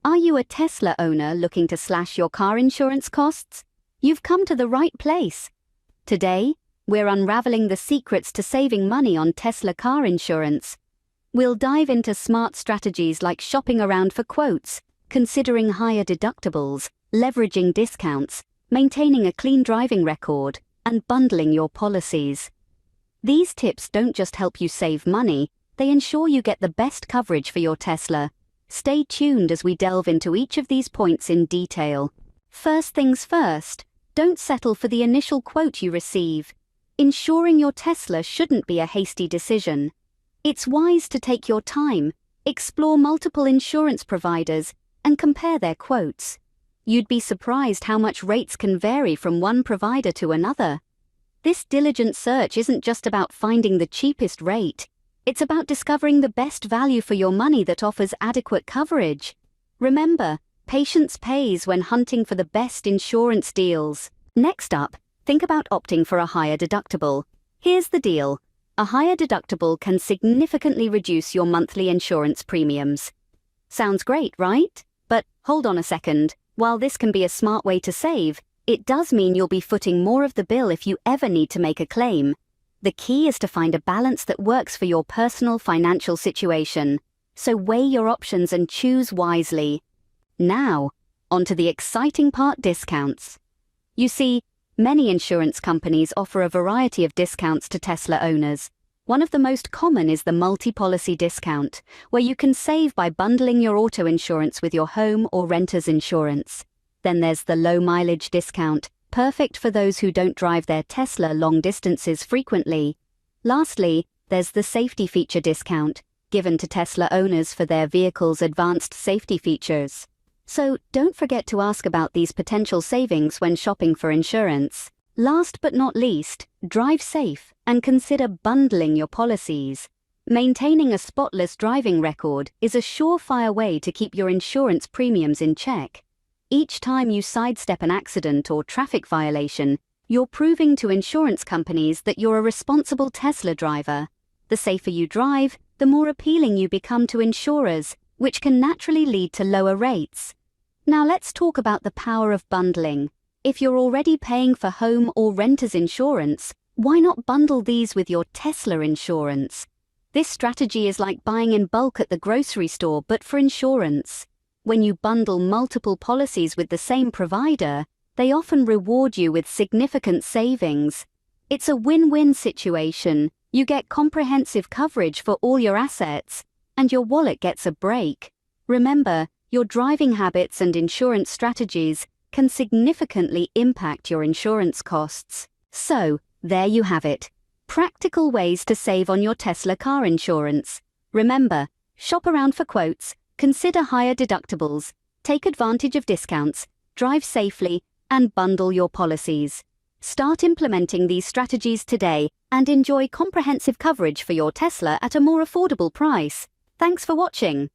Are you a Tesla owner looking to slash your car insurance costs? You've come to the right place. Today, we're unraveling the secrets to saving money on Tesla car insurance. We'll dive into smart strategies like shopping around for quotes, considering higher deductibles, leveraging discounts, maintaining a clean driving record, and bundling your policies. These tips don't just help you save money, they ensure you get the best coverage for your Tesla. Stay tuned as we delve into each of these points in detail. First things first, don't settle for the initial quote you receive. Insuring your Tesla shouldn't be a hasty decision. It's wise to take your time, explore multiple insurance providers, and compare their quotes. You'd be surprised how much rates can vary from one provider to another. This diligent search isn't just about finding the cheapest rate. It's about discovering the best value for your money that offers adequate coverage. Remember, patience pays when hunting for the best insurance deals. Next up, think about opting for a higher deductible. Here's the deal. A higher deductible can significantly reduce your monthly insurance premiums. Sounds great, right? But hold on a second. While this can be a smart way to save, it does mean you'll be footing more of the bill if you ever need to make a claim. The key is to find a balance that works for your personal financial situation. So weigh your options and choose wisely. Now, onto the exciting part: discounts. You see, many insurance companies offer a variety of discounts to Tesla owners. One of the most common is the multi-policy discount, where you can save by bundling your auto insurance with your home or renter's insurance. Then there's the low-mileage discount, perfect for those who don't drive their Tesla long distances frequently. Lastly, there's the safety feature discount, given to Tesla owners for their vehicle's advanced safety features. So don't forget to ask about these potential savings when shopping for insurance. Last but not least, drive safe and consider bundling your policies. Maintaining a spotless driving record is a surefire way to keep your insurance premiums in check. Each time you sidestep an accident or traffic violation, you're proving to insurance companies that you're a responsible Tesla driver. The safer you drive, the more appealing you become to insurers, which can naturally lead to lower rates. Now let's talk about the power of bundling. If you're already paying for home or renter's insurance, why not bundle these with your Tesla insurance? This strategy is like buying in bulk at the grocery store, but for insurance. When you bundle multiple policies with the same provider, they often reward you with significant savings. It's a win-win situation. You get comprehensive coverage for all your assets, and your wallet gets a break. Remember, your driving habits and insurance strategies can significantly impact your insurance costs. So, there you have it. Practical ways to save on your Tesla car insurance. Remember, shop around for quotes, consider higher deductibles, take advantage of discounts, drive safely, and bundle your policies. Start implementing these strategies today and enjoy comprehensive coverage for your Tesla at a more affordable price. Thanks for watching.